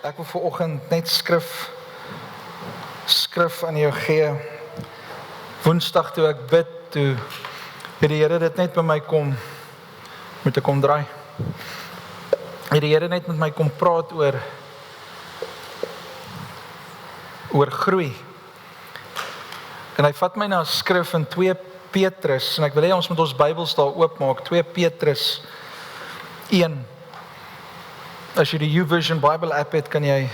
Ek wil vanoggend net skrif aan jou gee. Woensdag toe ek bid, toe het die Here dit net by my kom, moet ek kom draai. Het die Here net met my kom praat oor groei. En hy vat my na 'n skrif in 2 Petrus, en ek wil hê ons moet ons Bybels daar oopmaak, 2 Petrus 1. As jy die YouVersion Bible app het, kan jy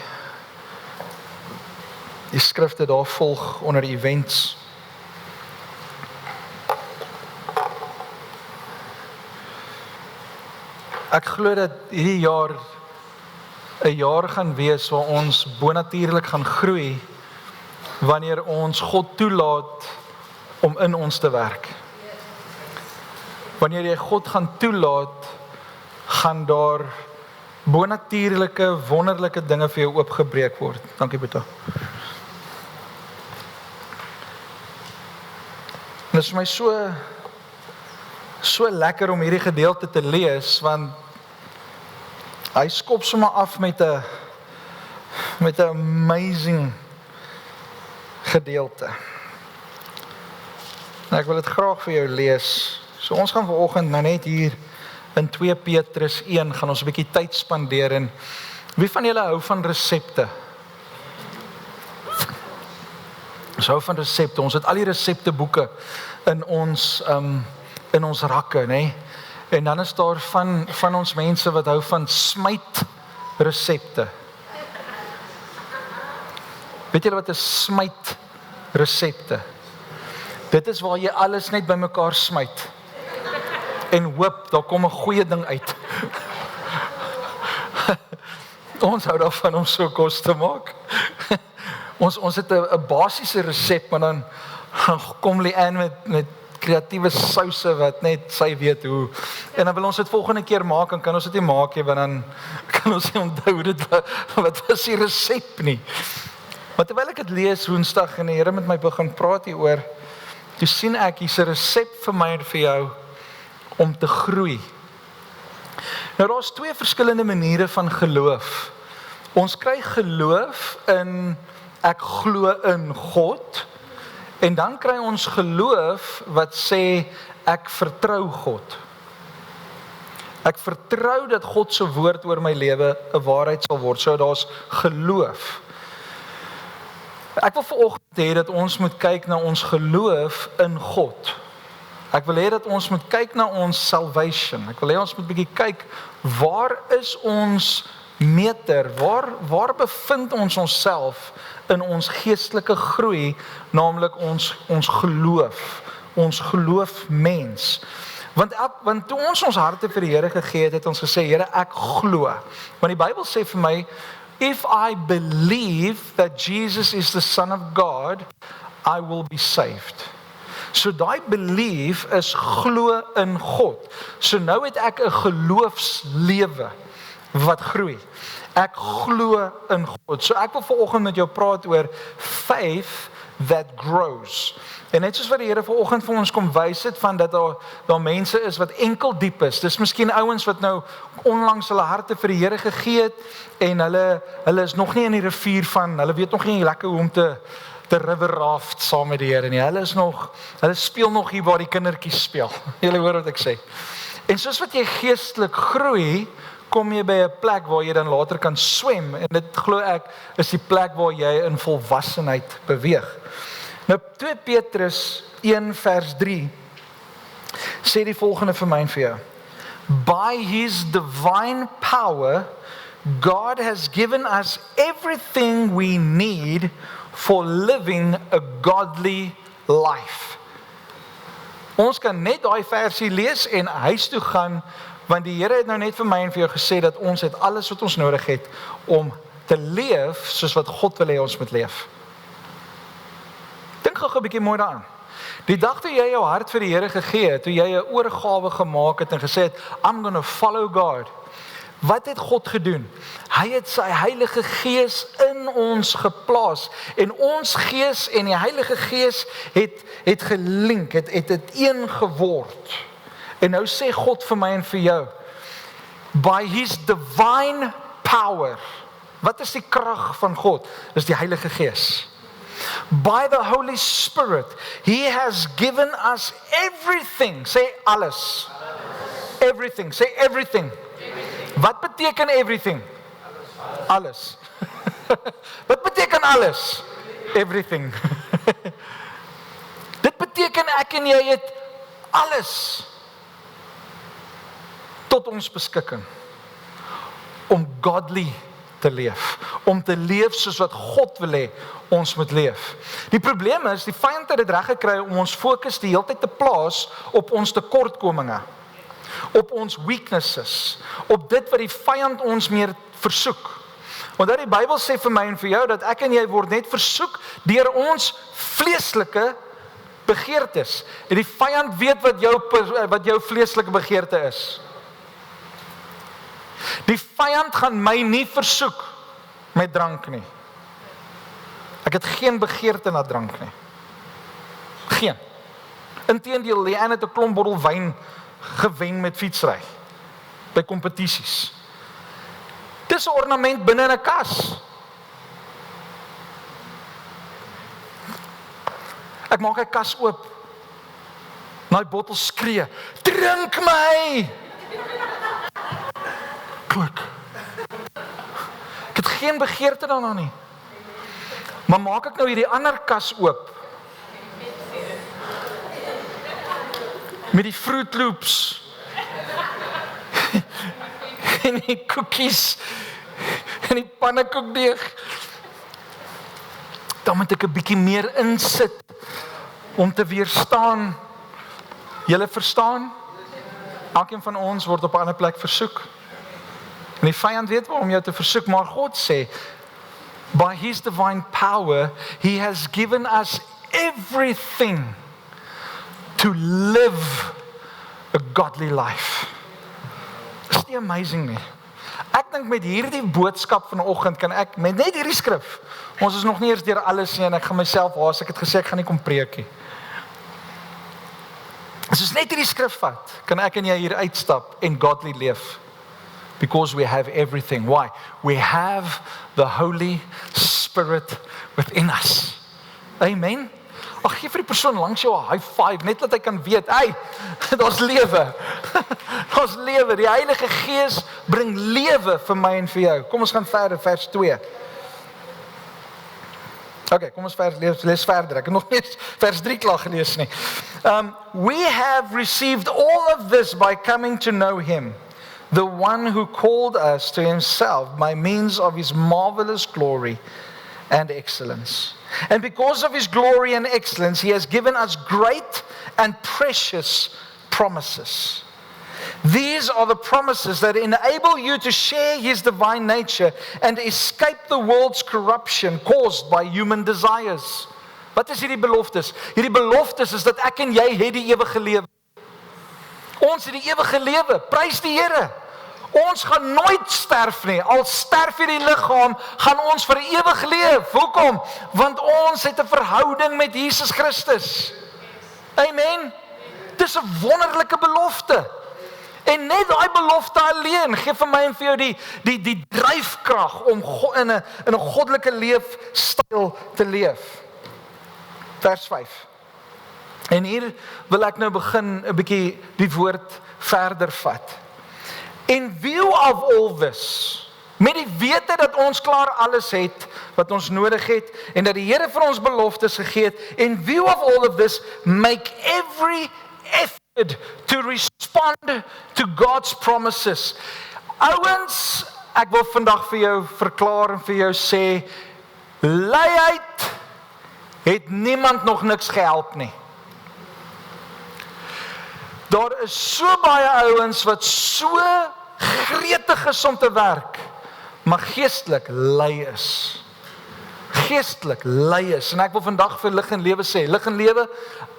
die skrifte daar volg onder events. Ek glo dat hierdie jaar 'n jaar gaan wees waar ons bonatuurlik gaan groei wanneer ons God toelaat om in ons te werk. Wanneer jy God gaan toelaat, gaan daar bonatuurlike, wonderlike dinge vir jou oopgebreek word. Dankie Boeta. Dit is vir my so lekker om hierdie gedeelte te lees, want hy skop sommer af met 'n amazing gedeelte. Nou ek wil dit graag vir jou lees. So ons gaan vanoggend nou net hier in 2 Petrus 1 gaan ons 'n bietjie tyd spandeer. En wie van julle hou van resepte? Ons hou van resepte. Ons het al die resepteboeke in ons rakke, nê? En dan is daar van ons mense wat hou van smytresepte. Weet julle wat 'n smytresepte? Dit is waar jy alles net bymekaar smyt en hoop, daar kom 'n goeie ding uit. Ons hou daarvan om so kos te maak. Ons het 'n basiese resep, maar dan kom Leanne met kreatiewe souse wat net sy weet hoe. En dan wil ons dit volgende keer maak, en kan ons dit nie maak nie, want dan kan ons nie onthou wat was die resep nie. Maar terwyl ek dit lees Woensdag en die Here met my begin praat hieroor, toe sien ek hier's 'n resep vir my en vir jou om te groei. Nou daar's 2 verskillende maniere van geloof. Ons kry geloof in ek glo in God, en dan kry ons geloof wat sê ek vertrou God. Ek vertrou dat God se woord oor my lewe 'n waarheid sal word. So daar's geloof. Ek wil vanoggend hê dat ons moet kyk na ons geloof in God. Ek wil hê dat ons moet kyk na ons salvation. Ek wil hê ons moet bietjie kyk, waar is ons meter? Waar bevind ons onsself in ons geestelike groei, naamlik ons geloofmens. Want toe ons harte vir die Here gegee het ons gesê, Here, ek glo. Want die Bybel sê vir my, if I believe that Jesus is the Son of God, I will be saved. So daai belief is glo in God. So nou het ek 'n geloofslewe wat groei. Ek glo in God. So ek wil vanoggend met jou praat oor faith that grows. En net soos wat die Here vanoggend vir ons kom wys het van dat daar mense is wat enkel diep is. Dis miskien ouens wat nou onlangs hulle harte vir die Here gegee het en hulle is nog nie in die rivier van, hulle weet nog nie lekker hoe om te river raft saam met die Here nie. Hulle speel nog hier waar die kindertjies speel. Julle hoor wat ek sê. En soos wat jy geestelik groei, kom jy by 'n plek waar jy dan later kan swem, en dit glo ek is die plek waar jy in volwassenheid beweeg. Nou 2 Petrus 1 vers 3 sê die volgende vir my en vir jou. By his divine power, God has given us everything we need for living a godly life. Ons kan net daai versie lees en huis toe gaan, want die Here het nou net vir my en vir jou gesê dat ons het alles wat ons nodig het om te leef soos wat God wil hê ons moet leef. Dink gou 'n bietjie mooi daaraan. Die dag toe jy jou hart vir die Here gegee het, toe jy 'n oorgawe gemaak het en gesê het, I'm going to follow God. Wat het God gedoen? Hy het sy Heilige Gees in ons geplaas, en ons gees en die Heilige Gees het gelink, het een geword. En nou sê God vir my en vir jou, by his divine power, Wat is die krag van God? Dis die Heilige Gees. By the Holy Spirit, He has given us everything. Say alles. Everything. Say everything. Wat beteken everything? Alles. Wat beteken alles? Everything. Dit beteken ek en jy het alles tot ons beskikking om godly te leef, om te leef soos wat God wil hê ons moet leef. Die probleem is, die vyand het dit reg gekry om ons fokus die hele tyd te plaas op ons tekortkominge, op ons weaknesses, op dit wat die vyand ons meer versoek. Want dat die Bybel sê vir my en vir jou, dat ek en jy word net versoek deur ons vleeslike begeertes. En die vyand weet wat jou vleeslike begeerte is. Die vyand gaan my nie versoek met drank nie. Ek het geen begeerte na drank nie. Geen. Inteendeel, die een het 'n klomp bottel wyn gewen met fietsry by kompetisies. Dis 'n ornament binne in 'n kas. Ek maak hy kas oop. My bottel skree, "Drink my!" Klik. Ek het geen begeerte daarna nie. Maar maak ek nou hierdie ander kas oop met die Fruit Loops en die cookies en die pannekoekdeeg, dan moet ek 'n bietjie meer insit om te weerstaan. Julle verstaan? Elkeen van ons word op 'n ander plek versoek. En die vyand weet waarom jou te versoek, maar God sê, by His divine power, He has given us everything to live a godly life. Is nie amazing nie? Ek dink met hierdie boodskap vanoggend kan ek, met net hierdie skrif, ons is nog nie eers deur alles nie en ek gaan myself haas, ek het gesê ek gaan nie kom preek nie. As ons net hierdie skrif vat, kan ek en jy hier uitstap en godly leef. Because we have everything. Why? We have the Holy Spirit within us. Amen. Ag, gee vir die persoon langs jou 'n high five, net dat hy kan weet, hey, daar's lewe. Daar's lewe. Die Heilige Gees bring lewe vir my en vir jou. Kom ons gaan verder, vers 2. Okay, kom ons lees verder. Ek het nog nie vers 3 klaar gelees nie. We have received all of this by coming to know Him, the one who called us to Himself by means of His marvelous glory and excellence. And because of His glory and excellence, He has given us great and precious promises. These are the promises that enable you to share His divine nature and escape the world's corruption caused by human desires. Wat is hierdie beloftes? Hierdie beloftes is dat ek en jy het die ewige lewe. Ons het die ewige lewe. Prys die Here. Ons gaan nooit sterf nie. Al sterf hierdie liggaam, gaan ons vir ewig leef. Hoekom? Want ons het 'n verhouding met Jesus Christus. Amen. Dis 'n wonderlike belofte. En net daai belofte alleen gee vir my en vir jou die dryfkrag om in 'n goddelike leefstyl te leef. Vers 5. En hier wil ek nou begin 'n bietjie die woord verder vat. In view of all this, met die wete dat ons klaar alles het wat ons nodig het en dat die Here vir ons beloftes gegee het, in view of all of this, make every effort to respond to God's promises. Ouens, ek wil vandag vir jou verklaar en vir jou sê, luiheid het niemand nog niks gehelp nie. Daar is so baie ouens wat so gretig is om te werk, maar geestelik lui is. Geestelik lui is. En ek wil vandag vir lig en lewe sê, lig en lewe,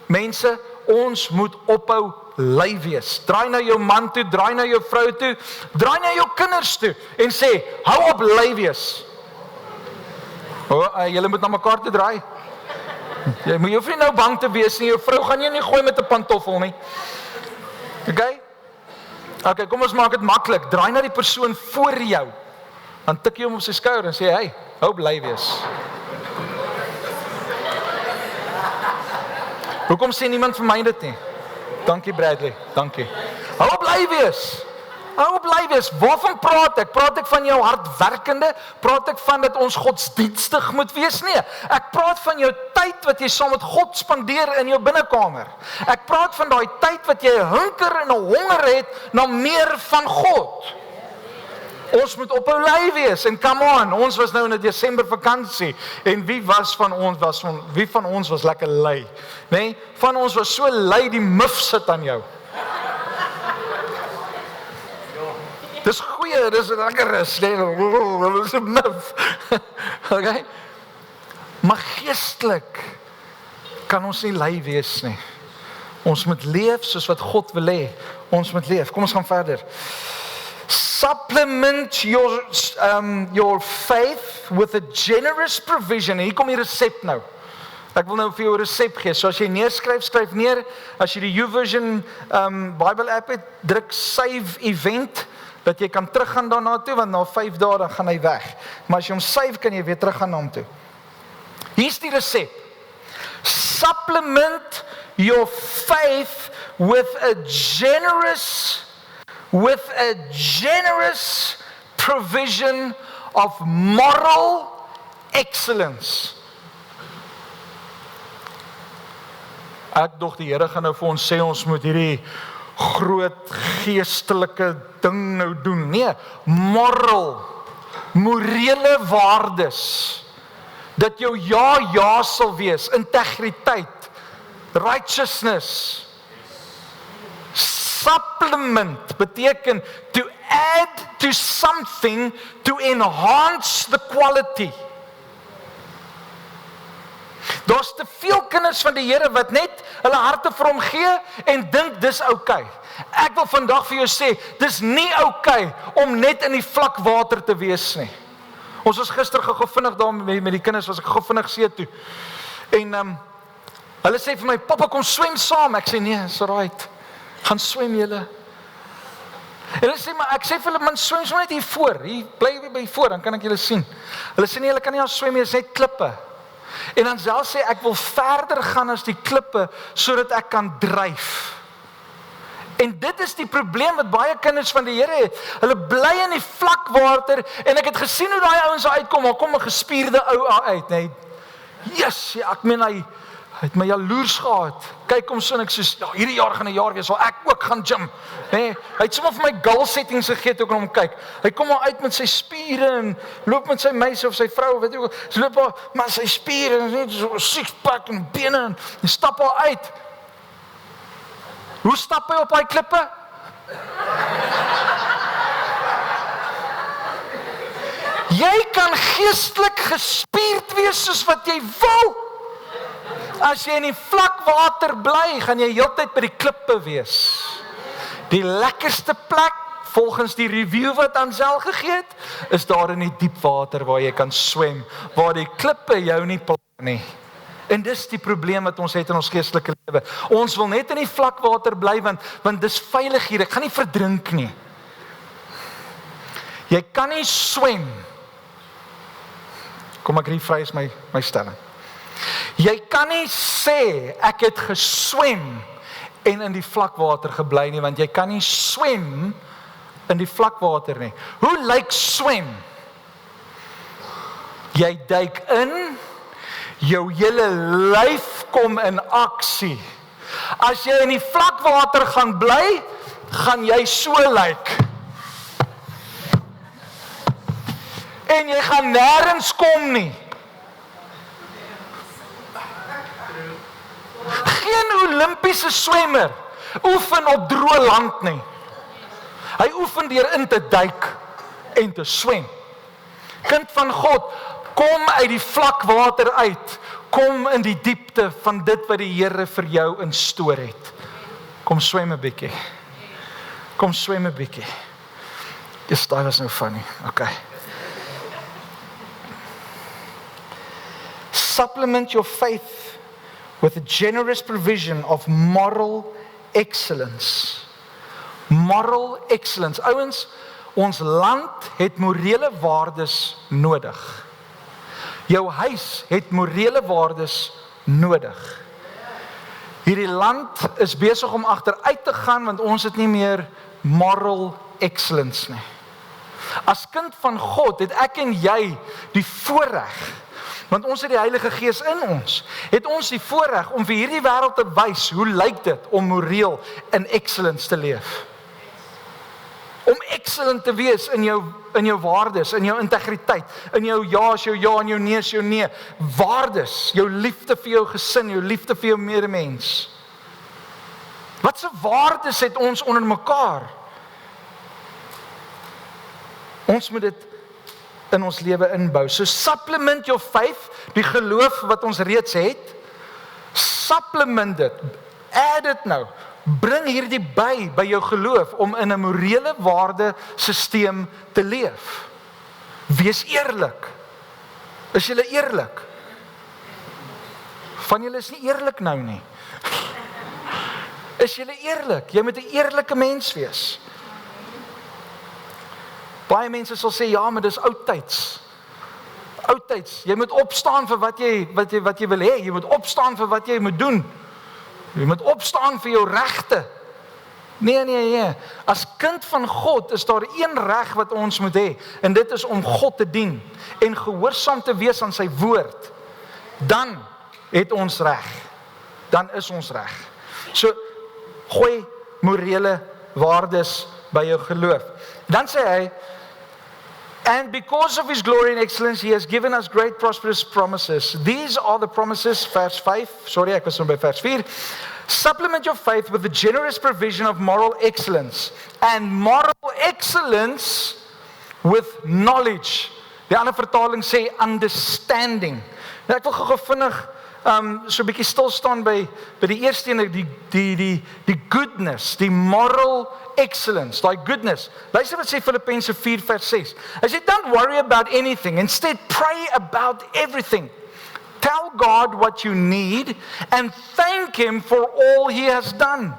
mense, ons moet ophou lui wees. Draai na jou man toe, draai na jou vrou toe, draai na jou kinders toe en sê, hou op lui wees. Julle moet na mekaar toe draai. Jy hoef nie nou bang te wees nie, jou vrou gaan jy nie gooi met 'n pantoffel nie. Okay, kom ons maak dit maklik. Draai na die persoon voor jou. Dan tik jy hom op sy skouer en sê, hey, hou bly wees. Hoekom sê niemand vir my dit nie? Dankie Bradley, dankie. Hou bly wees. Hou bly wees. Waarvan praat ek? Praat ek van jou hardwerkende? Praat ek van dat ons godsdienstig moet wees? Nee, ek praat van jou tyd wat jy saam met God spandeer in jou binnekamer. Ek praat van daai tyd wat jy 'n hunker en 'n honger het na meer van God. Ons moet ophou lui wees en come on, ons was nou in 'n Desember vakansie en wie van ons was lekker lui, nee? Van ons was so lui die muf sit aan jou. Dis goeie, dis lekker is, nee, dis 'n muf. Okay? Maar geestelik kan ons nie lui wees nie. Ons moet leef soos wat God wil hê. Ons moet leef. Kom ons gaan verder. Supplement your faith with a generous provision. Hier kom die resep nou. Ek wil nou vir jou 'n resep gee. So as jy neerskryf, skryf neer. As jy die YouVersion Bible app het, druk save event, dat jy kan teruggaan daarna toe, want na 5 dae dan gaan hy weg. Maar as jy hom save, kan jy weer teruggaan na hom toe. Hier's die resep. Supplement your faith with a generous provision of moral excellence. Ek dog die Here gaan nou vir ons sê ons moet hierdie groot geestelike ding nou doen. Nee, morele waardes. Dat jou ja sal wees, integriteit, righteousness. Supplement beteken to add to something to enhance the quality. Daar's te veel kinders van die Here wat net hulle harte vir hom gee en dink dis oukei. Ek wil vandag vir jou sê, dis nie oukei om net in die vlak water te wees nie. Ons was gister gou vinnig daar met die kinders, was ek gou vinnig see toe. En hulle sê vir my, "Pappa, kom swem saam." Ek sê, "Nee, it's alright. Gaan swem julle." En hulle sê, "Maar ek sê vir hulle, man, swem so net hier voor. Hier bly by voor, dan kan ek julle sien." Hulle sê, "Nee, hulle kan nie al swem nie, dit is net klippe." En dan self sê ek wil verder gaan as die klippe sodat ek kan dryf. En dit is die probleem wat baie kinders van die Here het. Hulle bly in die vlak water en ek het gesien hoe daai ouens uitkom, maar kom 'n gespierde ou uit, nee. Yes, ja, ek meen hy het my jaloers gehad. Kyk hom so en ek sê, "Ja, hierdie jaar gaan 'n jaar wees waar ek ook gaan gym." Nee, hy het sommer vir my goal settings gegee toe ek na hom kyk. Hy kom maar uit met sy spiere en loop met sy meisie of sy vrou, weet jy ook. Sy loop maar sy spiere en net so 'n six-pack en bene en stap al uit. Hoe stap hy op daai klippe? Jy kan geestelik gespierd wees soos wat jy wil. As jy in die vlak water bly, gaan jy heeltyd by die klippe wees. Die lekkerste plek, volgens die review wat Ansel gegee het, is daar in die diep water waar jy kan swem, waar die klippe jou nie pla nie. En dis die probleem wat ons het in ons geestelike lewe. Ons wil net in die vlak water bly, want dis veilig hier, ek gaan nie verdrink nie. Jy kan nie swem. Kom ek refrees my stelling. Jy kan nie sê, ek het geswem en in die vlakwater gebly nie, want jy kan nie swem in die vlakwater nie. Hoe lyk swem? Jy duik in, jou hele lyf kom in aksie. As jy in die vlakwater gaan bly, gaan jy so lyk. En jy gaan nêrens kom nie. Geen Olimpiese swemmer oefen op droë land nie. Hy oefen deur in te duik en te swem. Kind van God, kom uit die vlak water uit. Kom in die diepte van dit wat die Here vir jou instoor het. Kom swem 'n bietjie. Kom swem 'n bietjie. Dis daai was nou funny. Okay. Supplement your faith with a generous provision of moral excellence. Moral excellence. Ouens, Ons land het morele waardes nodig. Jou huis het morele waardes nodig. Hierdie land is besig om agteruit te gaan, want ons het nie meer moral excellence nie. As kind van God het ek en jy die voorreg, want ons het die Heilige Gees in ons, het ons die voorreg om vir hierdie wêreld te wys, hoe lyk dit om moreel in excellence te leef? Om excellent te wees in jou waardes, in jou integriteit, in jou ja is jou ja en jou nee is jou nee. Waardes, jou liefde vir jou gesin, jou liefde vir jou medemens. Wat se waardes het ons onder mekaar? Ons moet dit in ons lewe inbou. So supplement your faith, die geloof wat ons reeds het, supplement dit, add dit nou, bring hierdie by jou geloof, om in 'n morele waardesisteem te leef. Wees eerlik. Is julle eerlik? Van julle is nie eerlik nou nie. Is julle eerlik? Jy moet 'n eerlike mens wees. Baie mense sal sê, ja, maar dis oudtyds. Oudtyds, jy moet opstaan vir wat jy wil hê, jy moet opstaan vir wat jy moet doen. Jy moet opstaan vir jou regte. Nee. As kind van God is daar een reg wat ons moet hê, en dit is om God te dien en gehoorsaam te wees aan sy woord. Dan het ons reg. Dan is ons reg. So, gooi morele waardes by jou geloof. Dan sê hy, and because of his glory and excellence, he has given us great prosperous promises. These are the promises, vers 5, ek was by vers 4. Supplement your faith with the generous provision of moral excellence. And moral excellence with knowledge. Die ander vertaling sê understanding. Nou ek wil gou vinnig so 'n bietjie stil staan by die eerste ene, die goodness, die moral excellence, daai goodness. Luister wat sê Filippense 4 vers 6. Hy sê, don't worry about anything, instead pray about everything. Tell God what you need and thank him for all he has done.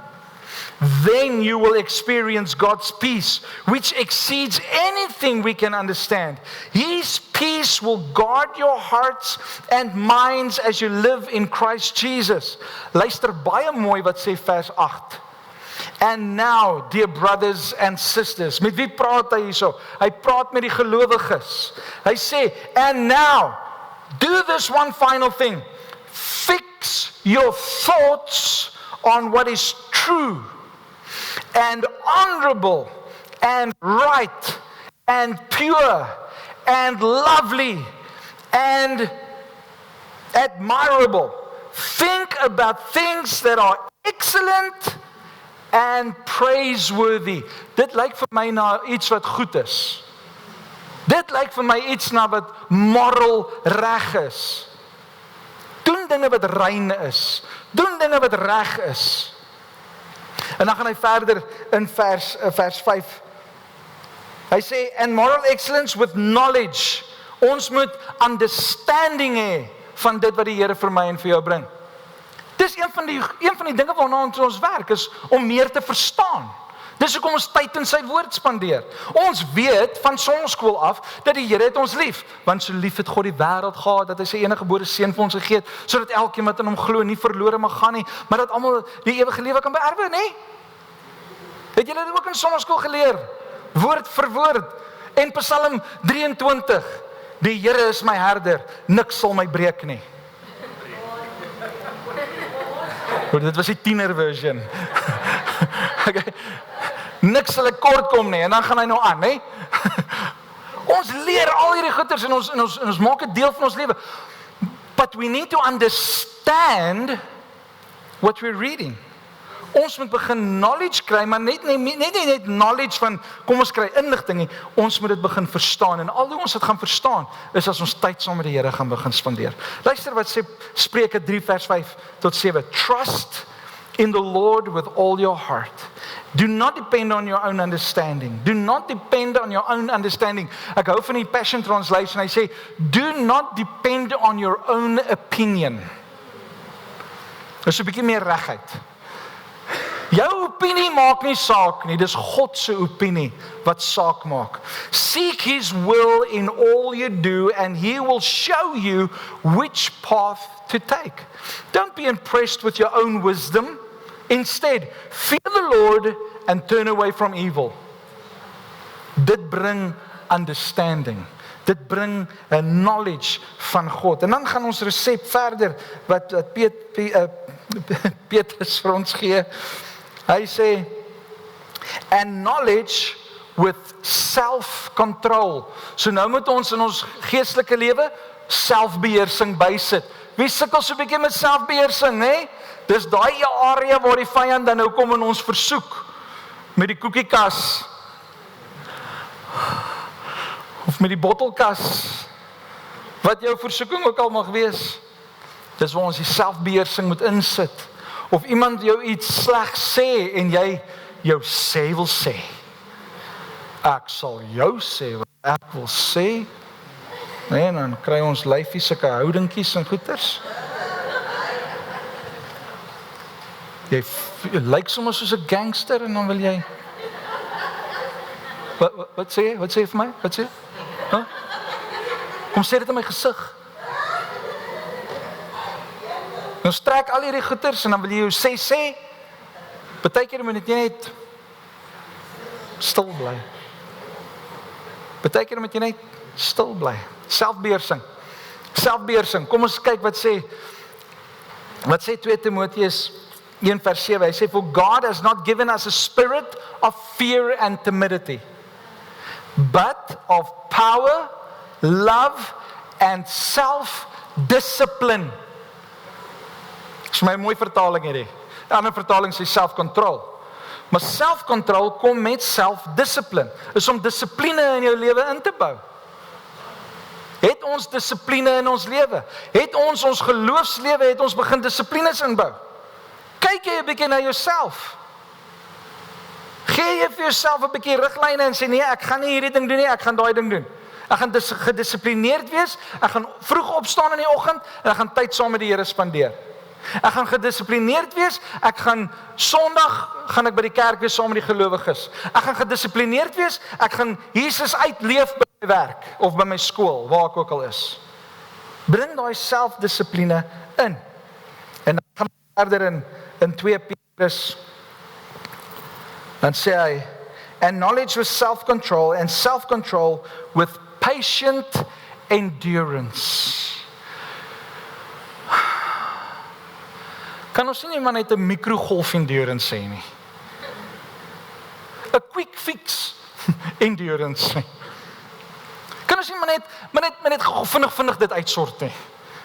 Then you will experience God's peace, which exceeds anything we can understand. His peace will guard your hearts and minds as you live in Christ Jesus. Luister baie mooi wat sê vers 8. And now, dear brothers and sisters, met wie praat hy hierso? Hy praat met die gelowiges. Hy sê, and now, do this one final thing. Fix your thoughts on what is true and honorable and right and pure and lovely and admirable. Think about things that are excellent and praiseworthy. Dit lyk vir my na iets wat goed is. Dit lyk vir my iets na wat moral reg is. Doen dinge wat rein is. Doen dinge wat reg is. En dan gaan hy verder in vers 5. Hy sê, and moral excellence with knowledge. Ons moet understanding hê van dit wat die Here vir my en vir jou bring. Dis een van die dinge waarna ons werk, is om meer te verstaan. Dis hoekom ons tyd in sy woord spandeer. Ons weet van sonskool af dat die Here het ons lief, want so lief het God die wêreld gehad dat hy sy enige gebore seun vir ons gegee het, sodat elkeen wat in hom glo nie verlore mag gaan nie, maar dat almal die ewige lewe kan beerwe, nê? Het julle dit ook in sonskool geleer? Woord vir woord. En Psalm 23, die Here is my herder, niks sal my breek nie. Dit was die tiener version. Okay. Niks sal ek kort kom nie, en dan gaan hy nou aan, nê? Ons leer al hierdie goeders en ons maak dit deel van ons lewe. But we need to understand what we're reading. Ons moet begin knowledge kry, maar net knowledge van, kom ons kry inligting nie. Ons moet dit begin verstaan, en al hoe ons dit gaan verstaan, is as ons tyd saam met die Here gaan begin spandeer. Luister wat sê Spreuke 3 vers 5 tot 7. Trust in the Lord with all your heart. Do not depend on your own understanding. Do not depend on your own understanding. Ek hou van die Passion Translation. Hy sê, do not depend on your own opinion. Dis 'n bietjie meer regheid. Jou opinie maak nie saak nie, dis God se opinie wat saak maak. Seek His will in all you do and He will show you which path to take. Don't be impressed with your own wisdom. Instead, fear the Lord and turn away from evil. Dit bring understanding. Dit bring 'n knowledge van God. En dan gaan ons resep verder wat Petrus vir ons gee. Hy sê, and knowledge with self-control. So nou moet ons in ons geestelike lewe selfbeheersing bysit. Wie sukkel so 'n bietjie met selfbeheersing, hè? Dis daai area waar die vyand dan nou kom en ons versoek met die koekiekas of met die bottelkas, wat jou versoeking ook al mag wees. Dis waar ons die selfbeheersing moet insit. Of iemand jou iets sleg sê en jy jou sê wil sê. Ek sal jou sê wat ek wil sê. Nee, dan kry ons lyfie sulke houdingkies en goeters. Jy lyk sommer soos 'n gangster en dan wil jy Wat sê jy? Wat sê jy vir my? Wat sê jy? Huh? Kom sê dit in my gesig. Nou strek al hierdie goeters en dan wil jy jou sê. Partykeer moet jy net stil bly. Partykeer moet jy net stil bly. Selfbeheersing. Selfbeheersing. Kom ons kyk wat sê 2 Timoteus 1:7. Hy sê, for God has not given us a spirit of fear and timidity, but of power, love, and self-discipline. Dis my mooi vertaling hierdie. 'n Ander vertaling sê self-control. Maar self-control kom met self-discipline. Is om dissipline in jou lewe in te bou. Het ons dissipline in ons lewe? Het ons geloofslewe, het ons begin dissiplines inbou? Kyk jy 'n bietjie na jouself? Gee jy vir jouself 'n bietjie riglyne en sê nee, ek gaan nie hierdie ding doen nie, ek gaan daai ding doen. Ek gaan gedissiplineerd wees, ek gaan vroeg opstaan in die oggend en ek gaan tyd saam met die Here spandeer. Ek gaan gedissiplineerd wees, ek gaan Sondag gaan ek by die kerk wees saam met die gelowiges. Ek gaan gedissiplineerd wees, ek gaan Jesus uitleef by my werk of by my skool, waar ek ook al is. Bring daai selfdissipline in. En dan gaan verder in 2 Petrus, dan sê hy, and knowledge with self-control, and self-control with patient endurance. Kan ons nie maar net 'n microgolf endurance sê nie? 'n quick fix endurance. Kan ons nie maar net vinnig dit uitsort nie?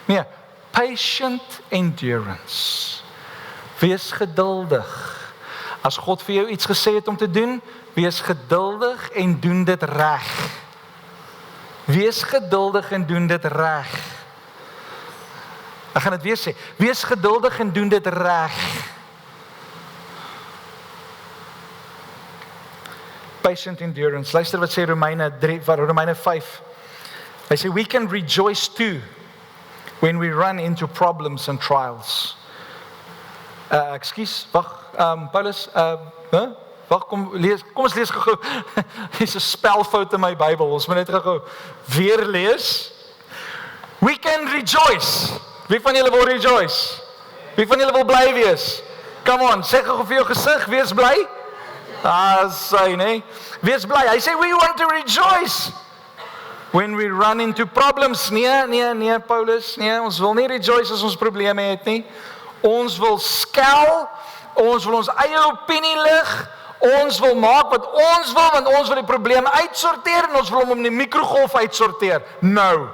Nee, patient endurance. Wees geduldig. As God vir jou iets gesê het om te doen, wees geduldig en doen dit reg. Wees geduldig en doen dit reg. Ek gaan dit weer sê. Wees geduldig en doen dit reg. Patient endurance. Luister wat sê Romeine 5. Hy sê, we can rejoice too when we run into problems and trials. Paulus, wag, kom ons lees gou. Dis 'n spelfout in my Bybel. Ons moet net gou weer lees. We can rejoice. Wie van julle wil rejoice? Wie van julle wil bly wees? Come on, sê gou vir jou gesig, wees bly. Sê nee. Wees bly. Hy sê we want to rejoice when we run into problems. Nee, Paulus, nee, ons wil nie rejoice as ons probleme het nie. Ons wil skel, ons wil ons eie opinie lig, ons wil maak wat ons wil, want ons wil die probleem uitsorteer en ons wil hom in die mikrogolf uitsorteer. No.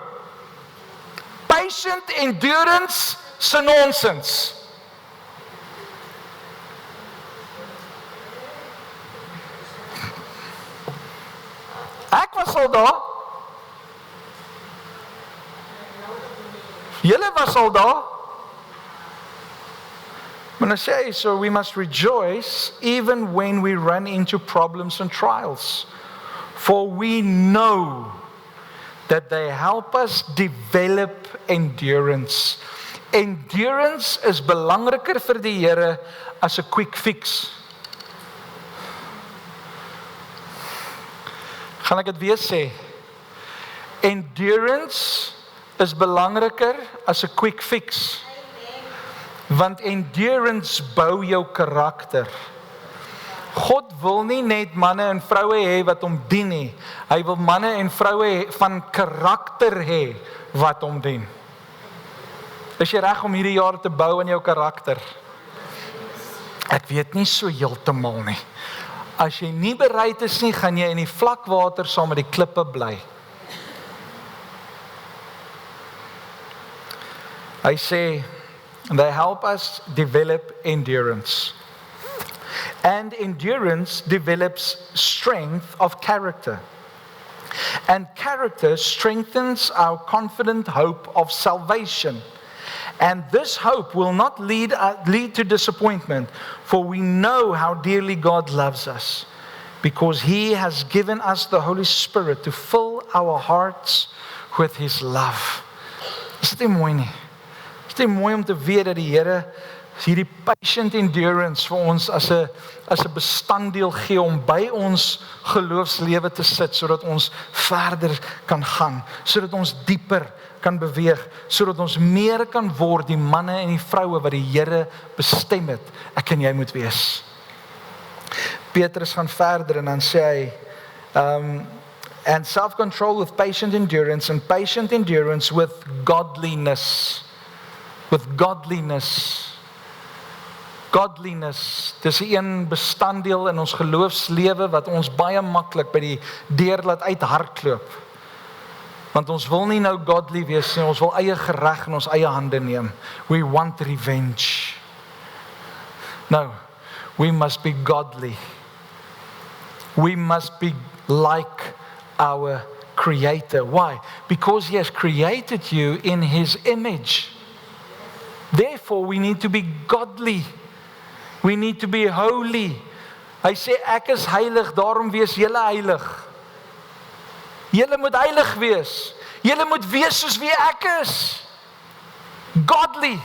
Patient endurance se nonsens. Ek was al daar. Julle was al daar. When I say, so we must rejoice even when we run into problems and trials. For we know that they help us develop endurance. Endurance is belangriker vir die Here as 'n quick fix. Gaan ek dit weer sê? Endurance is belangriker as 'n quick fix. Want endurance bou jou karakter. God wil nie net manne en vroue hê wat hom dien nie. Hy wil manne en vroue van karakter hê wat hom dien. Is jy reg om hierdie jaar te bou aan jou karakter? Ek weet nie so heeltemal nie. As jy nie bereid is nie, gaan jy in die vlakwater saam met die klippe bly. Hy sê, they help us develop endurance. And endurance develops strength of character. And character strengthens our confident hope of salvation. And this hope will not lead to disappointment, for we know how dearly God loves us, because He has given us the Holy Spirit to fill our hearts with His love. Is dit nie mooi nie? Is dit nie mooi om te weet dat die Here hierdie patient endurance vir ons as 'n bestanddeel gee om by ons geloofslewe te sit, sodat ons verder kan gaan, sodat ons dieper kan beweeg, sodat ons meer kan word die manne en die vroue wat die Here bestem het, ek en jy moet wees. Petrus gaan verder en dan sê hy, and self-control with patient endurance, and patient endurance with godliness. With godliness. Godliness, dis 'n een bestanddeel in ons geloofslewe wat ons baie maklik by die deur laat uithardloop. Want ons wil nie nou godly wees nie, ons wil eie gereg in ons eie hande neem. We want revenge. No, we must be godly. We must be like our Creator. Why? Because He has created you in His image. Therefore, we need to be godly. We need to be holy. Hy sê, ek is heilig, daarom wees julle heilig. Julle moet heilig wees. Julle moet wees soos wie ek is. Godly.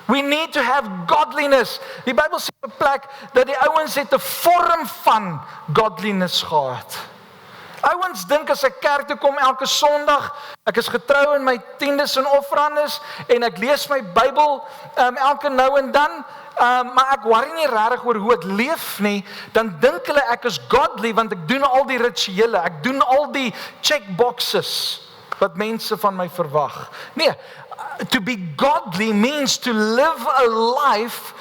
We need to have godliness. Die Bybel sê op 'n plek dat die ouens het 'n vorm van godliness gehad. Ouens dink as ek kerk toe kom elke Sondag, ek is getrou in my tiendes en offerandes en ek lees my Bybel elke nou en dan, maar ek worry nie regtig oor hoe ek leef nie, dan dink hulle ek is godly want ek doen al die rituele, ek doen al die checkboxes wat mense van my verwag. Nee, to be godly means to live a life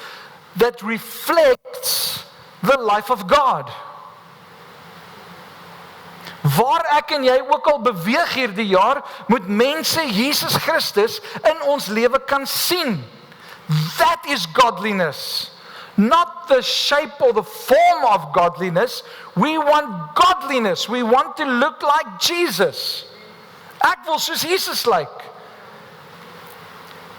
that reflects the life of God. Waar ek en jy ook al beweeg hierdie jaar, moet mense Jesus Christus in ons lewe kan sien. That is godliness. Not the shape or the form of godliness. We want godliness. We want to look like Jesus. Ek wil soos Jesus lyk.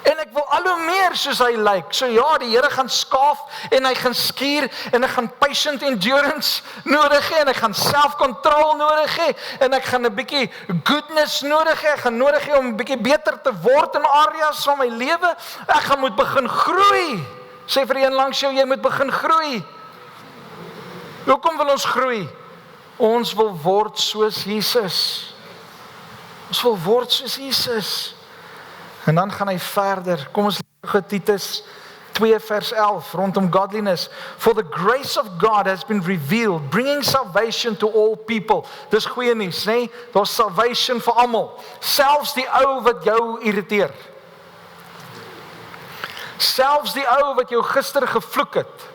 En ek wil al hoe meer soos hy lyk. So ja, die Here gaan skaaf en hy gaan skuur en hy gaan patient endurance nodig hê en hy gaan self-control nodig hê en ek gaan 'n bietjie goodness nodig hê. Ek gaan nodig hê om 'n bietjie beter te word in areas van my lewe. Ek gaan moet begin groei. Sê vir een langs jou, jy moet begin groei. Hoekom wil ons groei? Ons wil word soos Jesus. Ons wil word soos Jesus. En dan gaan hy verder. Kom ons lees Titus 2 vers 11 rondom godliness. For the grace of God has been revealed, bringing salvation to all people. Dis goeie nuus, né? Daar's salvation vir almal, selfs die ou wat jou irriteer. Selfs die ou wat jou gister gevloek het.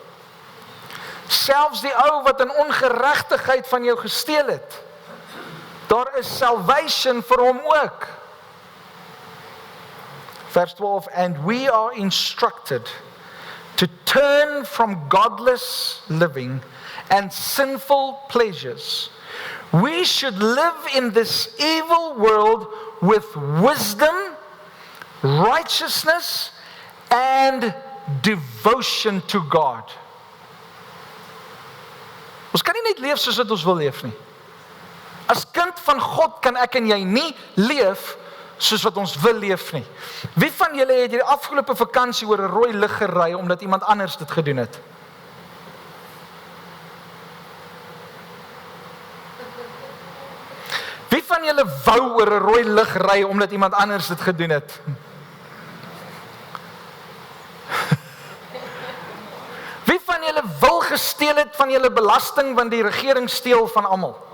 Selfs die ou wat in ongeregtigheid van jou gesteel het. Daar is salvation vir hom ook. Verse 12, and we are instructed to turn from godless living and sinful pleasures. We should live in this evil world with wisdom, righteousness, and devotion to God. Ons kan nie net leef soos wat ons wil leef nie. As kind van God kan ek en jy nie leef soos wat ons wil leef nie. Wie van julle het hierdie afgelope vakansie oor 'n rooi lig gery omdat iemand anders dit gedoen het? julle wou oor 'n rooi lig ry omdat iemand anders dit gedoen het? Wie van julle wil gesteel het van julle belasting want die regering steel van almal?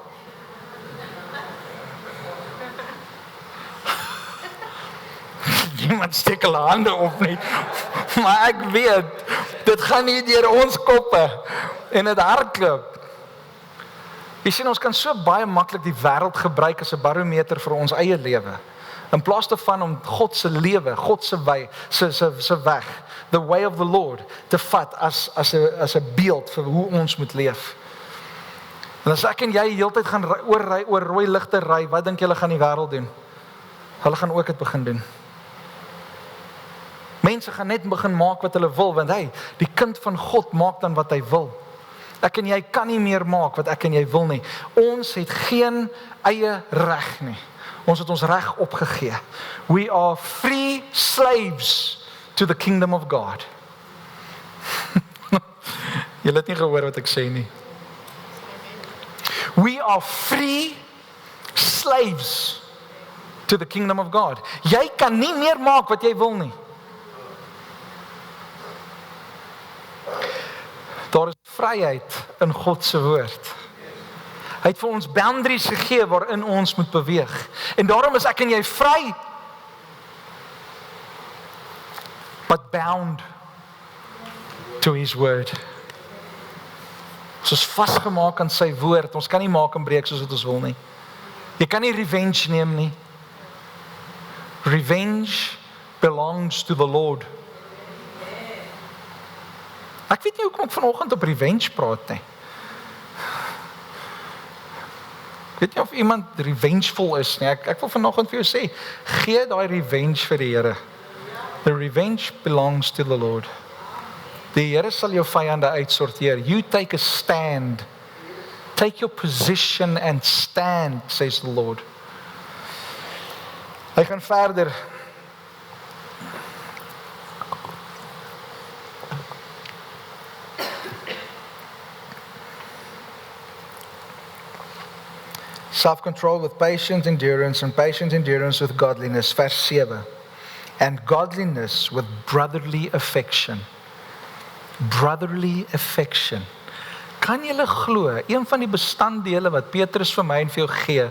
Niemand steek hulle hande op nie. Maar ek weet, dit gaan nie deur ons koppe en dit hardloop. Jy sien, ons kan so baie maklik die wêreld gebruik as 'n barometer vir ons eie lewe. In plaas daarvan om God se lewe, God se wy, se weg, the way of the Lord, te vat as 'n beeld vir hoe ons moet leef. En as ek en jy die hele tyd gaan oor rooi ligte ry, wat dink julle gaan die wêreld doen? Hulle gaan ook dit begin doen. Mense gaan net begin maak wat hulle wil, want die kind van God maak dan wat hy wil. Ek en jy kan nie meer maak wat ek en jy wil nie. Ons het geen eie reg nie. Ons het ons reg opgegee. We are free slaves to the kingdom of God. Jy het nie gehoor wat ek sê nie. We are free slaves to the kingdom of God. Jy kan nie meer maak wat jy wil nie. Daar is vryheid in God se woord. Hy het vir ons boundaries gegee waarin ons moet beweeg. En daarom is ek en jy vry, but bound to his word. Ons is vasgemaak aan sy woord. Ons kan nie maak en breek soos wat ons wil nie. Jy kan nie revenge neem nie. Revenge belongs to the Lord. Ek weet nie hoekom ek vanoggend op revenge praat nie. Ek weet nie of iemand revengeful is nie. Ek wil vanoggend vir jou sê, gee daai revenge vir die Here. The revenge belongs to the Lord. Die Here sal jou vyande uitsorteer. You take a stand. Take your position and stand, says the Lord. Hy gaan verder. Self-control with patient endurance, and patient endurance with godliness, vers 7. And godliness with brotherly affection. Brotherly affection. Kan julle glo, een van die bestanddele wat Petrus vir my en vir jou gee,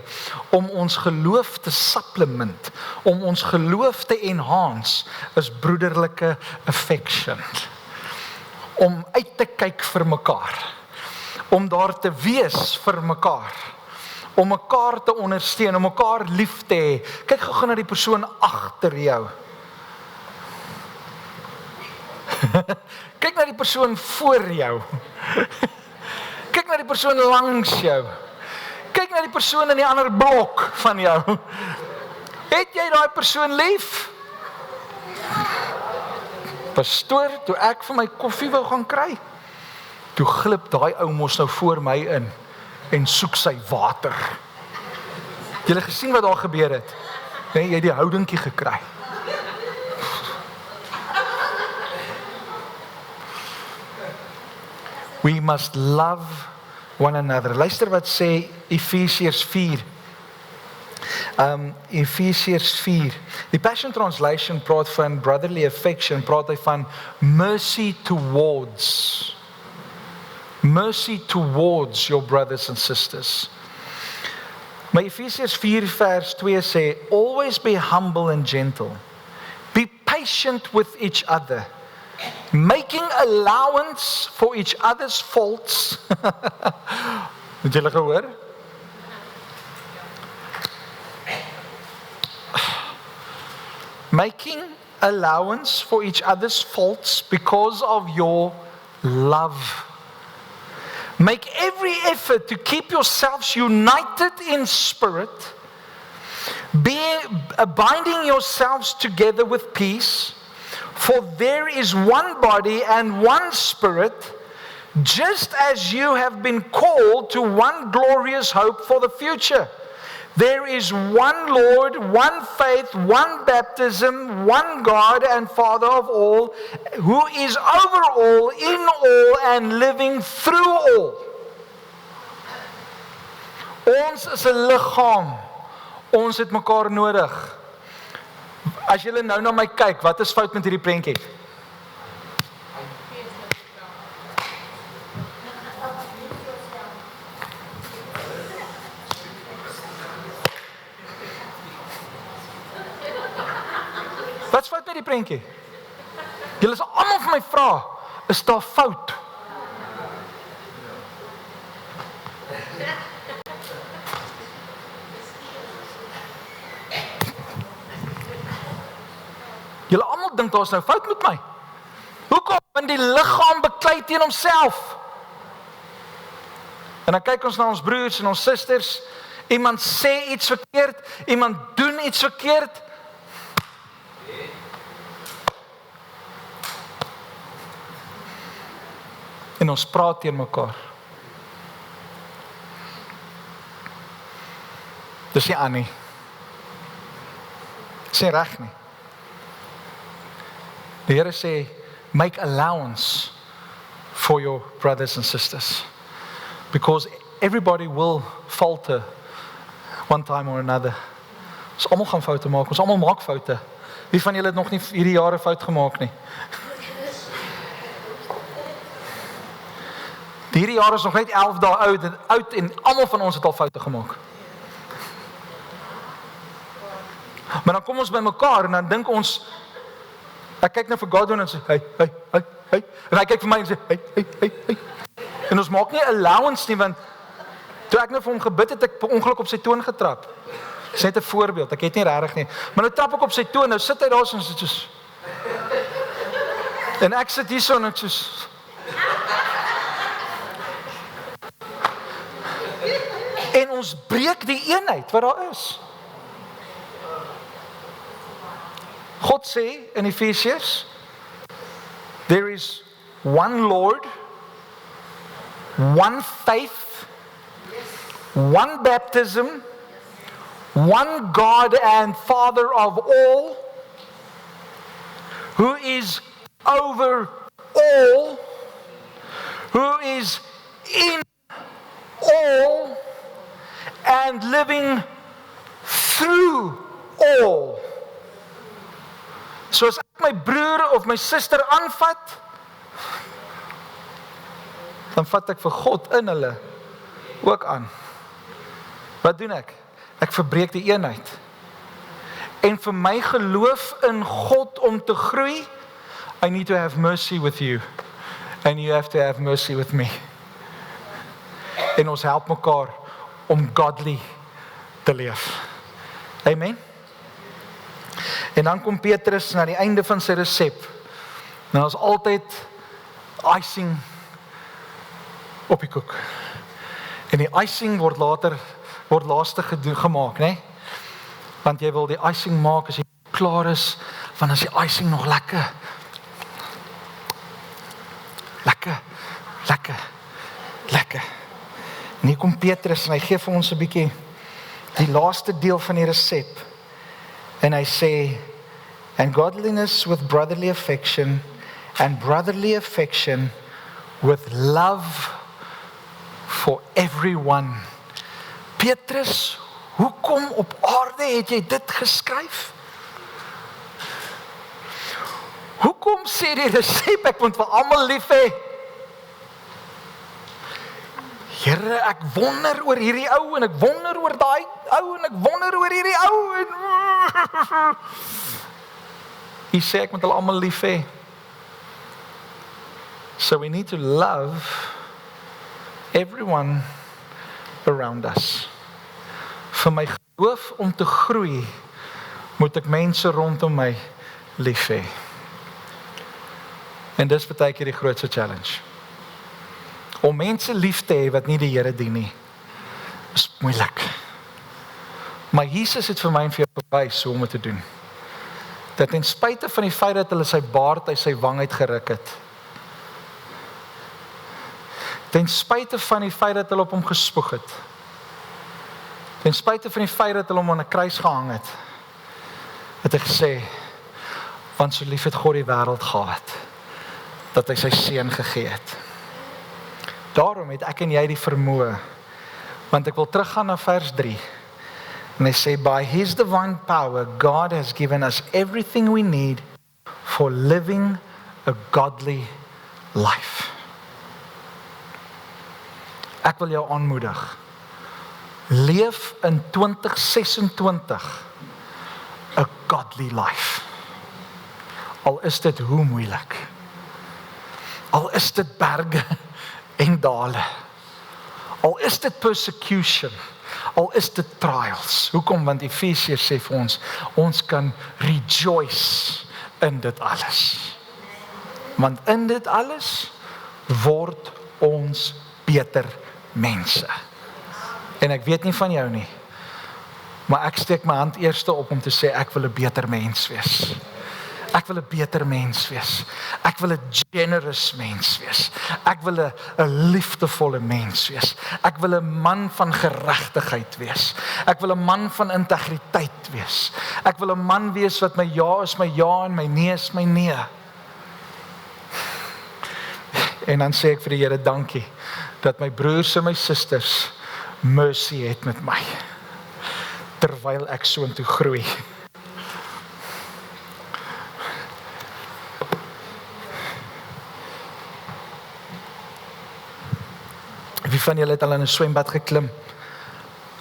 om ons geloof te supplement, om ons geloof te enhance, is broederlike affection. Om uit te kyk vir mekaar. Om daar te wees vir mekaar. Om mekaar te ondersteun, om mekaar lief te hê. Kyk gou na die persoon agter jou. Kyk na die persoon voor jou. Kyk na die persoon langs jou. Kyk na die persoon in die ander blok van jou. Het jy daai persoon lief? Pastoor, toe ek vir my koffie wou gaan kry, toe glip daai ou mos nou voor my in en soek sy water. Jy het gesien wat daar gebeur het? Nee, jy het die houdingkie gekry. We must love one another. Luister wat sê Efesiërs 4. Efesiërs 4. Die Passion Translation praat van brotherly affection, praat hy van mercy towards. Mercy towards your brothers and sisters. Maar Efesiërs 4 vers 2 sê, always be humble and gentle. Be patient with each other. Making allowance for each other's faults. Het julle gehoor? Making allowance for each other's faults because of your love. Make every effort to keep yourselves united in spirit, binding yourselves together with peace. For there is one body and one spirit, just as you have been called to one glorious hope for the future. There is one Lord, one faith, one baptism, one God and Father of all, who is over all, in all, and living through all. Ons is 'n liggaam. Ons het mekaar nodig. As julle nou na my kyk, wat is fout met hierdie prentjie? Wat is fout met die prentjie? Julle is almal vir my vra, is daar fout? Julle almal dink daar is nou fout met my. Hoekom? Want die liggaam beklei teen homself. En dan kyk ons na ons broers en ons susters, iemand sê iets verkeerd, iemand doen iets verkeerd. En ons praat teen mekaar. Dis nie aan nie. Dis nie reg nie. Die Here sê, make allowance for your brothers and sisters. Because everybody will falter one time or another. Ons almal gaan foute maak, ons almal maak foute. Wie van julle het nog nie hierdie jare fout gemaak nie? Hierdie jaar is nog net 11 dae oud en almal van ons het al foute gemaak. Maar dan kom ons by mekaar en dan dink ons, ek kyk nou vir Godwin en sê, hey. En hy kyk vir my en sê, hey. En ons maak nie allowance nie, want toe ek nou vir hom gebid het, ek per ongeluk op sy toon getrap. Dis net 'n voorbeeld, ek het nie regtig nie. Maar nou trap ek op sy toon, nou sit hy daar so en soos. En ek sit hier so en ek soos. En ons breek die eenheid wat daar is. God sê in Efesiërs, there is one Lord, one faith, one baptism, one God and Father of all, who is over all, who is in all, and living through all. So as ek my broer of my suster aanvat, dan vat ek vir God in hulle ook aan. Wat doen ek? Ek verbreek die eenheid. En vir my geloof in God om te groei, I need to have mercy with you. And you have to have mercy with me. En ons help mekaar om godly te leef. Amen. En dan kom Petrus na die einde van sy resep. Nou is altyd icing op die koek. En die icing word laaste gemaak, né? Want jy wil die icing maak as jy klaar is, want as die icing nog lekker. En hier kom Petrus en hy gee vir ons 'n bietjie die laaste deel van die resep. En hy sê, and godliness with brotherly affection, and brotherly affection with love for everyone. Petrus, hoekom op aarde het jy dit geskryf? Hoekom sê die resep, ek moet vir almal lief hê? Here, ek wonder oor hierdie ou, en ek wonder oor daai ou, en ek wonder oor hierdie ou, en hy sê ek moet hulle almal lief hê. So we need to love everyone around us. Vir my geloof om te groei, moet ek mense rondom my lief hê. En dis baie keer die grootste challenge. Om mense lief te hê wat nie die Here dien nie, is moeilik. Maar Jesus het vir my en vir jou bewys hoe om dit te doen. Dat ten spyte van die feit dat hulle sy baard uit sy wang uit geruk het, ten spyte van die feit dat hulle op hom gespoeg het, ten spyte van die feit dat hulle hom aan 'n kruis gehang het, het hy gesê, want so lief het God die wêreld gehad, dat hy sy seun gegee het. Daarom het ek en jy die vermoë, want ek wil teruggaan na vers 3, En hy sê, by His divine power, God has given us everything we need for living a godly life. Ek wil jou aanmoedig. Leef in 2026 a godly life. Al is dit hoe moeilik. Al is dit berge en dale. Al is dit persecution. Al is dit trials. Hoekom? Want Efesiërs sê vir ons kan rejoice in dit alles. Want in dit alles word ons beter mense. En ek weet nie van jou nie, maar ek steek my hand eerste op om te sê ek wil 'n beter mens wees. Ek wil 'n beter mens wees. Ek wil 'n generous mens wees. Ek wil 'n liefdevolle mens wees. Ek wil 'n man van geregtigheid wees. Ek wil 'n man van integriteit wees. Ek wil 'n man wees wat my ja is my ja en my nee is my nee. En dan sê ek vir die Here dankie dat my broers en my susters mercy het met my terwyl ek soontoe groei. Wie van julle het al in 'n swembad geklim?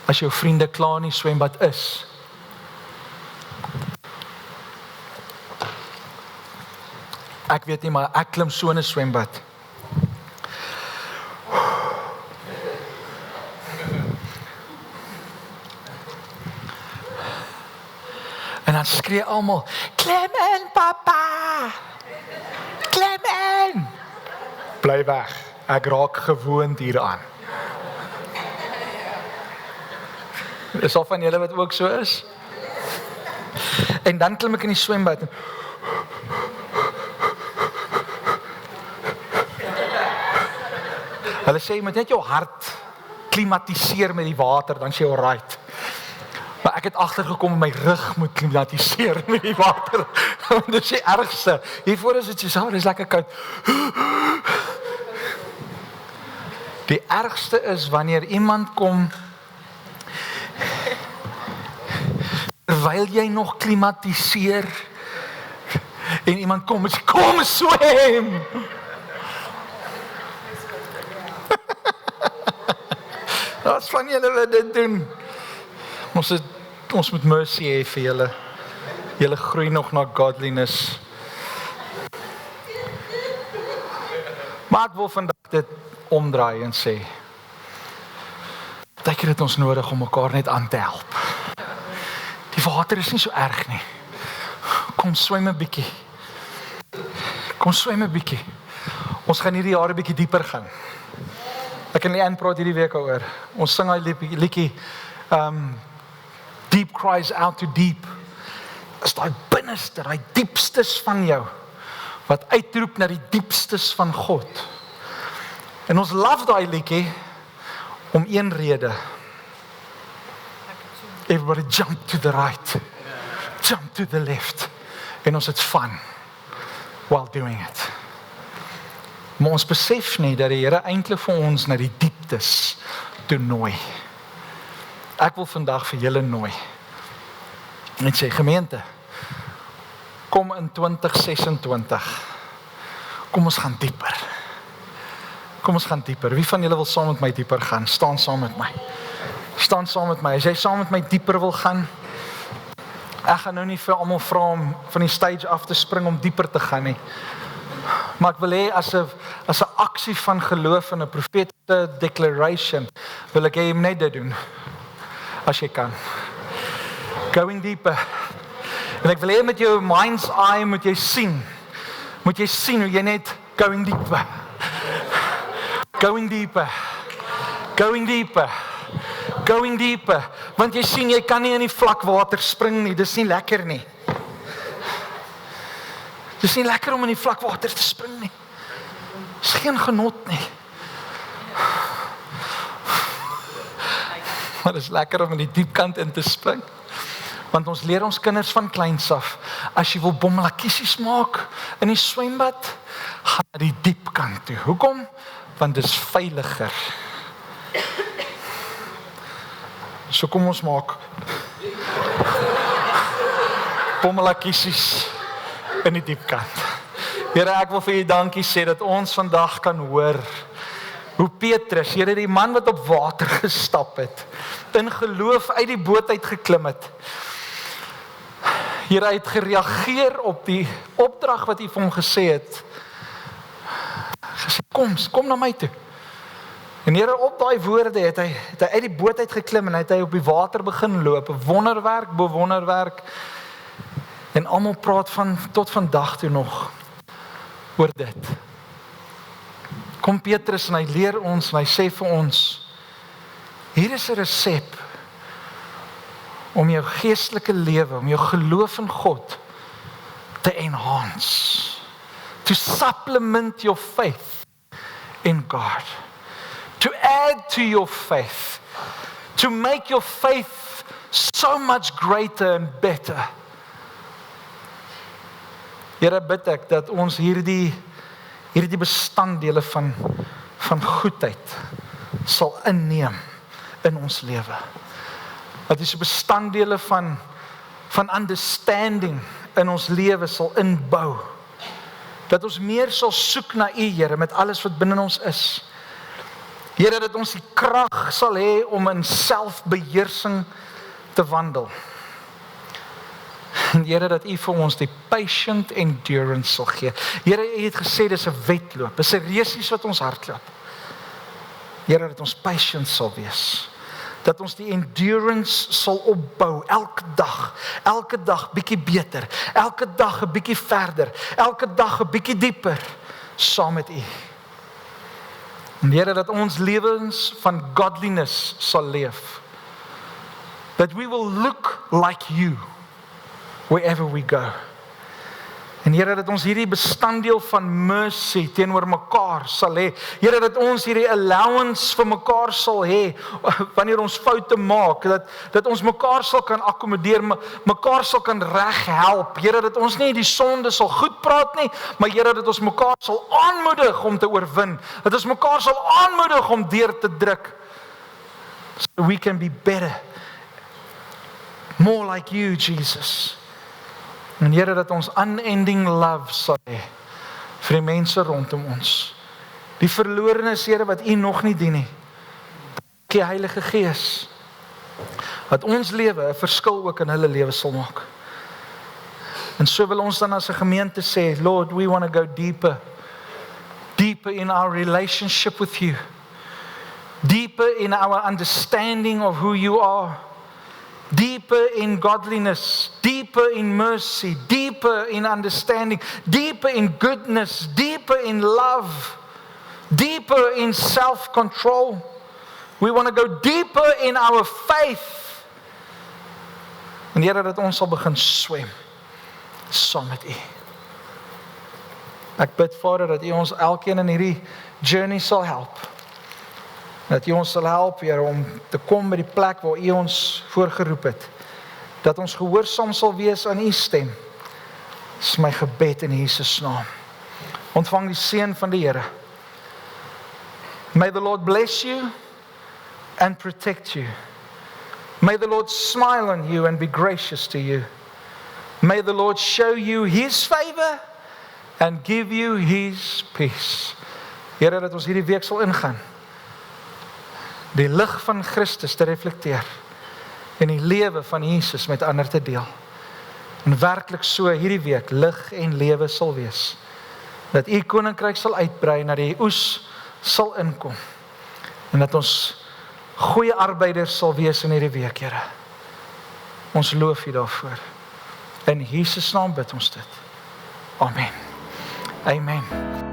As jou vriende klaar in die swembad is. Ek weet nie, maar ek klim so in 'n swembad. En dan skree almal, klim in papa! Klim in! Bly weg, ek raak gewoond hieraan. Is al van julle wat ook so is? En dan klim ek in die swembad. Hulle sê, jy moet net jou hart klimatiseer met die water, dan is jy alright. Maar ek het agtergekom, my rug moet klimatiseer met die water. Dit is die ergste. Hiervoor is dit so, dit is lekker koud. Die ergste is wanneer iemand kom, terwyl jy nog klimatiseer, en iemand kom en sê, kom swem! Dat is van julle wat dit doen. Ons moet mercy hê vir julle. Julle groei nog na godliness. Maar ek wil vandag dit omdraai en sê, dat het ons nodig om mekaar net aan te help. Die water is nie so erg nie. Kom swem 'n bietjie. Kom swem 'n bietjie. Ons gaan hierdie jaar 'n bietjie dieper gaan. Ek en Leanne praat hierdie week oor. Ons sing hy liedjie Deep cries out to deep. Is daai binneste, daai diepstes van jou wat uitroep na die diepstes van God. En ons love daai liedjie om een rede. Everybody jump to the right. Jump to the left. En ons het fun while doing it. Maar ons besef nie dat die Here eintlik vir ons na die dieptes toe nooi. Ek wil vandag vir julle nooi. En sê gemeente, kom in 2026. Kom ons gaan dieper. Kom ons gaan dieper. Wie van julle wil saam met my dieper gaan? Staan saam met my. Staan saam met my. As jy saam met my dieper wil gaan, ek gaan nou nie vir almal vra om van die stage af te spring om dieper te gaan nie. Maar ek wil hê as 'n aksie van geloof en 'n profetiese declaration, wil ek hê jy net dit doen. As jy kan. Going deeper. En ek wil hê met jou mind's eye moet jy sien. Moet jy sien hoe jy net going deeper. Going deeper. Going deeper. Going deeper. Want jy sien jy kan nie in die vlak water spring nie. Dis nie lekker nie. Dis nie lekker om in die vlak water te spring nie. Dis geen genot nie. Maar dit is lekker om in die diep kant in te spring. Want ons leer ons kinders van kleins af, as jy wil bommelakkiesies maak in die swembad, gaan na die diep kant toe. Hoekom? Want dit is veiliger. So kom ons maak Pommelakiesies in die diep kant. Here, ek wil vir U dankie sê dat ons vandag kan hoor hoe Petrus, Here, die man wat op water gestap het, in geloof uit die boot uit geklim het. Here, hy het gereageer op die opdrag wat U vir hom gesê het. Gesê, kom na my toe. En Here, op daai woorde het hy uit die boot uit geklim en het hy op die water begin loop. Wonderwerk, bo wonderwerk. En almal praat van tot vandag toe nog oor dit. Kom Petrus en hy leer ons en hy sê vir ons, hier is 'n resep om jou geestelike lewe, om jou geloof in God te enhance, to supplement your faith in God, to add to your faith, to make your faith so much greater and better. Here, bid ek dat ons hierdie bestanddele van goedheid sal inneem in ons lewe. Dat die bestanddele van understanding in ons lewe sal inbou. Dat ons meer sal soek na U, Here, met alles wat binne ons is. Here, dat ons die krag sal hê om in selfbeheersing te wandel. En Here, dat U vir ons die patient endurance sal gee. Here, U het gesê dis 'n wedloop, dis 'n resies wat ons hardloop. Here, dat ons patient sal wees. Dat ons die endurance sal opbou elke dag bietjie beter, elke dag 'n bietjie verder, elke dag 'n bietjie dieper saam met U. En Here, dat ons lewens van godliness sal leef. That we will look like You wherever we go. En Here, dat ons hierdie bestanddeel van mercy teenoor mekaar sal hê. Here, dat ons hierdie allowance vir mekaar sal hê wanneer ons foute maak, dat ons mekaar sal kan akkommodeer, mekaar sal kan reghelp. Here, dat ons nie die sonde sal goed praat nie, maar Here, dat ons mekaar sal aanmoedig om te oorwin. Dat ons mekaar sal aanmoedig om deur te druk. So we can be better. More like You, Jesus. En Here, dat ons unending love sal hê vir die mense rondom ons. Die verlorenes, Here, wat U nog nie dien nie. Die Heilige Gees, dat ons lewe 'n verskil ook in hulle lewe sal maak. En so wil ons dan as 'n gemeente sê, Lord, we want to go deeper in our relationship with You, deeper in our understanding of who You are, deeper in godliness, deeper in mercy, deeper in understanding, deeper in goodness, deeper in love, deeper in self-control. We want to go deeper in our faith. En Here, dat ons sal begin swem saam met U. Ek bid, Vader, dat U ons elkeen in hierdie journey sal help. Dat U ons sal help, Here, om te kom by die plek waar U ons voorgeroep het. Dat ons gehoorsaam sal wees aan U stem. Dis my gebed in Jesus naam. Ontvang die seën van die Here. May the Lord bless you and protect you. May the Lord smile on you and be gracious to you. May the Lord show you His favor and give you His peace. Here, dat ons hierdie week sal ingaan, die lig van Christus te reflekteer en die lewe van Jesus met ander te deel. En werklik so hierdie week lig en lewe sal wees. Dat U koninkryk sal uitbrei, na die oes sal inkom. En dat ons goeie arbeiders sal wees in hierdie week, Here. Ons loof U daarvoor. In Jesus naam bid ons dit. Amen. Amen.